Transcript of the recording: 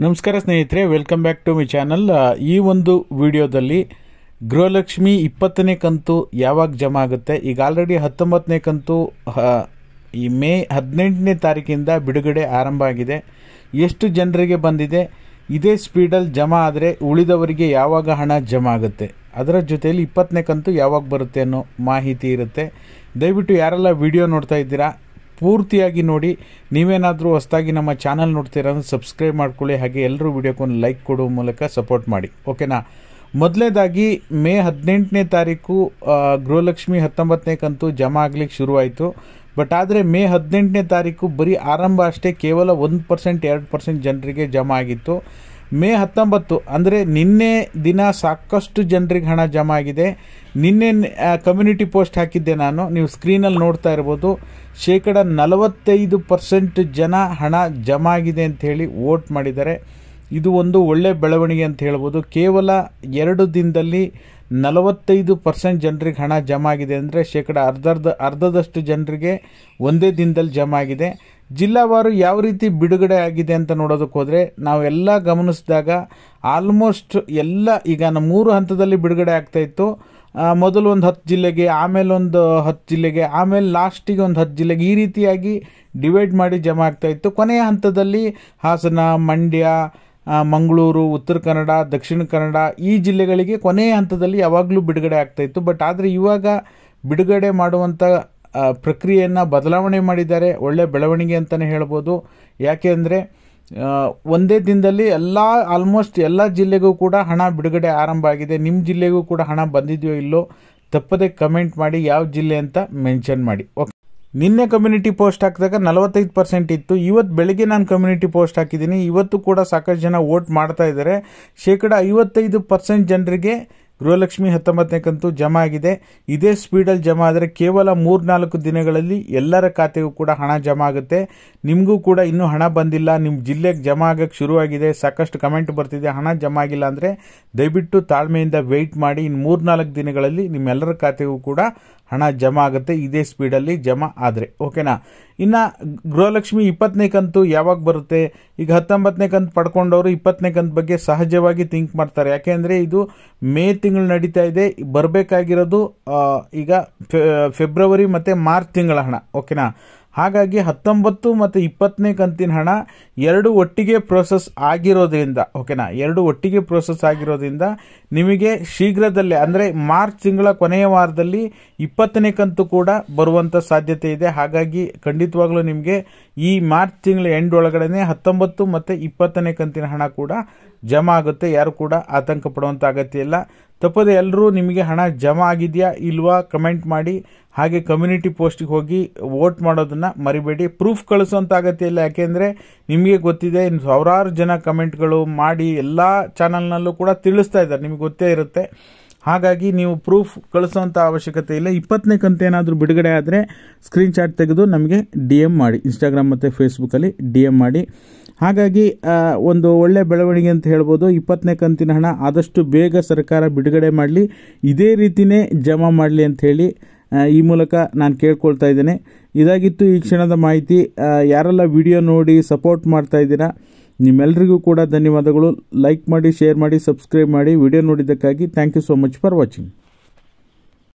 ನಮಸ್ಕಾರ ಸ್ನೇಹಿತರೆ, welcome back to my channel. ಈ ಒಂದು ವಿಡಿಯೋದಲ್ಲಿ ಗೃಹಲಕ್ಷ್ಮಿ 20ನೇ ಕಂತು ಯಾವಾಗ ಜಮಾ ಆಗುತ್ತೆ. ಈಗ ಆಲ್ರೆಡಿ 19ನೇ ಕಂತು ಈ ಮೇ 18ನೇ ತಾರೀಕಿಂದ ಬಿಡುಗಡೆ ಆರಂಭ ಆಗಿದೆ. ಎಷ್ಟು ಜನರಿಗೆ ಬಂದಿದೆ, ಇದೇ ಸ್ಪೀಡಲ್ಲಿ ಜಮಾ ಆದರೆ ಉಳಿದವರಿಗೆ ಯಾವಾಗ ಹಣ ಜಮಾ ಆಗುತ್ತೆ, ಅದರ ಜೊತೆಯಲ್ಲಿ 20ನೇ ಕಂತು ಯಾವಾಗ ಬರುತ್ತೆ ಅನ್ನೋ ಮಾಹಿತಿ ಇರುತ್ತೆ. ದಯವಿಟ್ಟು ಯಾರೆಲ್ಲ ವಿಡಿಯೋ ನೋಡ್ತಾ ಇದ್ದೀರಾ ಪೂರ್ತಿಯಾಗಿ ನೋಡಿ. ನೀವೇನಾದರೂ ಹೊಸದಾಗಿ ನಮ್ಮ ಚಾನಲ್ ನೋಡ್ತೀರಾ ಅಂದರೆ ಸಬ್ಸ್ಕ್ರೈಬ್ ಮಾಡ್ಕೊಳ್ಳಿ. ಹಾಗೆ ಎಲ್ಲರೂ ವಿಡಿಯೋಕ್ಕೊಂದು ಲೈಕ್ ಕೊಡುವ ಮೂಲಕ ಸಪೋರ್ಟ್ ಮಾಡಿ, ಓಕೆನಾ. ಮೊದಲನೇದಾಗಿ ಮೇ 18ನೇ ತಾರೀಕು ಗೃಹಲಕ್ಷ್ಮಿ 19ನೇ ಕಂತು ಜಮಾ ಆಗ್ಲಿಕ್ಕೆ ಶುರುವಾಯಿತು. ಬಟ್ ಆದರೆ ಮೇ 18ನೇ ತಾರೀಕು ಬರೀ ಆರಂಭ ಅಷ್ಟೇ, ಕೇವಲ 1% 2% ಜನರಿಗೆ ಜಮಾ ಆಗಿತ್ತು. ಮೇ 19 ಅಂದರೆ ನಿನ್ನೆ ದಿನ ಸಾಕಷ್ಟು ಜನರಿಗೆ ಹಣ ಜಮಾ ಆಗಿದೆ. ನಿನ್ನೆ ಕಮ್ಯುನಿಟಿ ಪೋಸ್ಟ್ ಹಾಕಿದ್ದೆ ನಾನು, ನೀವು ಸ್ಕ್ರೀನಲ್ಲಿ ನೋಡ್ತಾ ಇರ್ಬೋದು. 45% ಜನ ಹಣ ಜಮಾ ಆಗಿದೆ ಅಂಥೇಳಿ ವೋಟ್ ಮಾಡಿದ್ದಾರೆ. ಇದು ಒಂದು ಒಳ್ಳೆ ಬೆಳವಣಿಗೆ ಅಂತ ಹೇಳ್ಬೋದು. ಕೇವಲ 2 ದಿನದಲ್ಲಿ 45% ಜನರಿಗೆ ಹಣ ಜಮಾ ಆಗಿದೆ ಅಂದರೆ ಅರ್ಧದಷ್ಟು ಜನರಿಗೆ ಒಂದೇ ದಿನದಲ್ಲಿ ಜಮಾ ಆಗಿದೆ. ಜಿಲ್ಲಾವಾರು ಯಾವ ರೀತಿ ಬಿಡುಗಡೆ ಆಗಿದೆ ಅಂತ ನೋಡೋದಕ್ಕೆ ಹೋದರೆ ನಾವೆಲ್ಲ ಗಮನಿಸಿದಾಗ ಆಲ್ಮೋಸ್ಟ್ ಎಲ್ಲ ಈಗ 3 ಹಂತದಲ್ಲಿ ಬಿಡುಗಡೆ ಆಗ್ತಾಯಿತ್ತು. ಮೊದಲು ಒಂದು 10 ಜಿಲ್ಲೆಗೆ, ಆಮೇಲೆ ಒಂದು 10 ಜಿಲ್ಲೆಗೆ, ಆಮೇಲೆ ಲಾಸ್ಟಿಗೆ ಒಂದು 10 ಜಿಲ್ಲೆಗೆ, ಈ ರೀತಿಯಾಗಿ ಡಿವೈಡ್ ಮಾಡಿ ಜಮಾ ಆಗ್ತಾಯಿತ್ತು. ಕೊನೆಯ ಹಂತದಲ್ಲಿ ಹಾಸನ, ಮಂಡ್ಯ, ಮಂಗಳೂರು, ಉತ್ತರ ಕನ್ನಡ, ದಕ್ಷಿಣ ಕನ್ನಡ ಈ ಜಿಲ್ಲೆಗಳಿಗೆ ಕೊನೆಯ ಹಂತದಲ್ಲಿ ಯಾವಾಗಲೂ ಬಿಡುಗಡೆ ಆಗ್ತಾಯಿತ್ತು. ಬಟ್ ಆದರೆ ಇವಾಗ ಬಿಡುಗಡೆ ಮಾಡುವಂಥ ಪ್ರಕ್ರಿಯೆಯನ್ನು ಬದಲಾವಣೆ ಮಾಡಿದ್ದಾರೆ. ಒಳ್ಳೆ ಬೆಳವಣಿಗೆ ಅಂತಲೇ ಹೇಳ್ಬೋದು. ಯಾಕೆ ಅಂದರೆ ಒಂದೇ ದಿನದಲ್ಲಿ ಆಲ್ಮೋಸ್ಟ್ ಎಲ್ಲ ಜಿಲ್ಲೆಗೂ ಕೂಡ ಹಣ ಬಿಡುಗಡೆ ಆರಂಭ ಆಗಿದೆ. ನಿಮ್ಮ ಜಿಲ್ಲೆಗೂ ಕೂಡ ಹಣ ಬಂದಿದೆಯೋ ಇಲ್ಲೋ ತಪ್ಪದೆ ಕಮೆಂಟ್ ಮಾಡಿ, ಯಾವ ಜಿಲ್ಲೆ ಅಂತ ಮೆನ್ಷನ್ ಮಾಡಿ, ಓಕೆ. ನಿನ್ನೆ ಕಮ್ಯುನಿಟಿ ಪೋಸ್ಟ್ ಹಾಕಿದಾಗ 45% ಇತ್ತು. ಇವತ್ತು ಬೆಳಗ್ಗೆ ನಾನು ಕಮ್ಯುನಿಟಿ ಪೋಸ್ಟ್ ಹಾಕಿದ್ದೀನಿ. ಇವತ್ತು ಕೂಡ ಸಾಕಷ್ಟು ಜನ ವೋಟ್ ಮಾಡ್ತಾ ಇದ್ದಾರೆ. 55% ಜನರಿಗೆ ಗೃಹಲಕ್ಷ್ಮಿ 19ನೇ ಕಂತು ಜಮಾ ಆಗಿದೆ. ಇದೇ ಸ್ಪೀಡಲ್ಲಿ ಜಮಾ ಆದರೆ ಕೇವಲ 3-4 ದಿನಗಳಲ್ಲಿ ಎಲ್ಲರ ಖಾತೆಗೂ ಕೂಡ ಹಣ ಜಮಾ ಆಗುತ್ತೆ. ನಿಮಗೂ ಕೂಡ ಇನ್ನೂ ಹಣ ಬಂದಿಲ್ಲ, ನಿಮ್ಮ ಜಿಲ್ಲೆಗೆ ಜಮಾ ಆಗಕ್ಕೆ ಶುರುವಾಗಿದೆ, ಸಾಕಷ್ಟು ಕಮೆಂಟ್ ಬರ್ತಿದೆ, ಹಣ ಜಮಾ ಆಗಿಲ್ಲ ಅಂದರೆ ದಯವಿಟ್ಟು ತಾಳ್ಮೆಯಿಂದ ವೆಯ್ಟ್ ಮಾಡಿ. ಇನ್ನು 3-4 ದಿನಗಳಲ್ಲಿ ನಿಮ್ಮೆಲ್ಲರ ಖಾತೆಗೂ ಕೂಡ ಹಣ ಜಮಾ ಆಗುತ್ತೆ, ಇದೇ ಸ್ಪೀಡಲ್ಲಿ ಜಮಾ ಆದರೆ, ಓಕೆನಾ. ಇನ್ನು ಗೃಹಲಕ್ಷ್ಮಿ 20ನೇ ಕಂತು ಯಾವಾಗ ಬರುತ್ತೆ, ಈಗ 19ನೇ ಕಂತು ಪಡ್ಕೊಂಡವರು 20ನೇ ಕಂತು ಬಗ್ಗೆ ಸಹಜವಾಗಿ ಥಿಂಕ್ ಮಾಡ್ತಾರೆ. ಯಾಕೆಂದರೆ ಇದು ಮೇ ತಿಂಗಳು ನಡೀತಾ ಇದೆ, ಬರಬೇಕಾಗಿರೋದು ಈಗ ಫೆಬ್ರವರಿ ಮತ್ತು ಮಾರ್ಚ್ ತಿಂಗಳ ಹಣ, ಓಕೆನಾ. ಹಾಗಾಗಿ 19 ಮತ್ತು 20ನೇ ಕಂತಿನ ಹಣ ಎರಡು ಒಟ್ಟಿಗೆ ಪ್ರೋಸೆಸ್ ಆಗಿರೋದ್ರಿಂದ, ಓಕೆನಾ, ಎರಡು ಒಟ್ಟಿಗೆ ಪ್ರೋಸೆಸ್ ಆಗಿರೋದ್ರಿಂದ ನಿಮಗೆ ಶೀಘ್ರದಲ್ಲೇ ಅಂದರೆ ಮಾರ್ಚ್ ತಿಂಗಳ ಕೊನೆಯ ವಾರದಲ್ಲಿ 20ನೇ ಕಂತು ಕೂಡ ಬರುವಂಥ ಸಾಧ್ಯತೆ ಇದೆ. ಹಾಗಾಗಿ ಖಂಡಿತವಾಗ್ಲೂ ನಿಮಗೆ ಈ ಮಾರ್ಚ್ ತಿಂಗಳ ಎಂಡ್ ಒಳಗಡೆ 19 ಮತ್ತು 20ನೇ ಕಂತಿನ ಹಣ ಕೂಡ ಜಮಾ ಆಗುತ್ತೆ. ಯಾರು ಕೂಡ ಆತಂಕ ಪಡುವಂಥ ಅಗತ್ಯ ಇಲ್ಲ. ತಪ್ಪದೆ ಎಲ್ಲರೂ ನಿಮಗೆ ಹಣ ಜಮಾ ಆಗಿದೆಯಾ ಇಲ್ವಾ ಕಮೆಂಟ್ ಮಾಡಿ. ಹಾಗೆ ಕಮ್ಯುನಿಟಿ ಪೋಸ್ಟಿಗೆ ಹೋಗಿ ವೋಟ್ ಮಾಡೋದನ್ನು ಮರಿಬೇಡಿ. ಪ್ರೂಫ್ ಕಳಿಸುವಂಥ ಅಗತ್ಯ ಇಲ್ಲ, ಯಾಕೆಂದರೆ ನಿಮಗೆ ಗೊತ್ತಿದೆ, ಸಾವಿರಾರು ಜನ ಕಮೆಂಟ್ಗಳು ಮಾಡಿ ಎಲ್ಲ ಚಾನಲ್ನಲ್ಲೂ ಕೂಡ ತಿಳಿಸ್ತಾ ಇದ್ದಾರೆ, ನಿಮಗೆ ಗೊತ್ತೇ ಇರುತ್ತೆ. ಹಾಗಾಗಿ ನೀವು ಪ್ರೂಫ್ ಕಳಿಸೋಂಥ ಅವಶ್ಯಕತೆ ಇಲ್ಲ. 20ನೇ ಕಂತು ಏನಾದರೂ ಬಿಡುಗಡೆ ಆದರೆ ಸ್ಕ್ರೀನ್ಶಾಟ್ ತೆಗೆದು ನಮಗೆ DM ಮಾಡಿ, ಇನ್ಸ್ಟಾಗ್ರಾಮ್ ಮತ್ತು ಫೇಸ್ಬುಕ್ಕಲ್ಲಿ DM ಮಾಡಿ. ಹಾಗಾಗಿ ಒಂದು ಒಳ್ಳೆ ಬೆಳವಣಿಗೆ ಅಂತ ಹೇಳ್ಬೋದು. 20ನೇ ಕಂತಿನ ಹಣ ಆದಷ್ಟು ಬೇಗ ಸರ್ಕಾರ ಬಿಡುಗಡೆ ಮಾಡಲಿ, ಇದೇ ರೀತಿಯೇ ಜಮಾ ಮಾಡಲಿ ಅಂಥೇಳಿ ಈ ಮೂಲಕ ನಾನು ಕೇಳ್ಕೊಳ್ತಾ ಇದ್ದೇನೆ. ಇದಾಗಿತ್ತು ಈ ಕ್ಷಣದ ಮಾಹಿತಿ. ಯಾರೆಲ್ಲ ವಿಡಿಯೋ ನೋಡಿ ಸಪೋರ್ಟ್ ಮಾಡ್ತಾ ಇದ್ದೀರಾ ನಿಮ್ಮೆಲ್ಲರಿಗೂ ಕೂಡ ಧನ್ಯವಾದಗಳು. ಲೈಕ್ ಮಾಡಿ, ಶೇರ್ ಮಾಡಿ, ಸಬ್ಸ್ಕ್ರೈಬ್ ಮಾಡಿ. ವಿಡಿಯೋ ನೋಡಿದ್ದಕ್ಕಾಗಿ thank you so much for watching.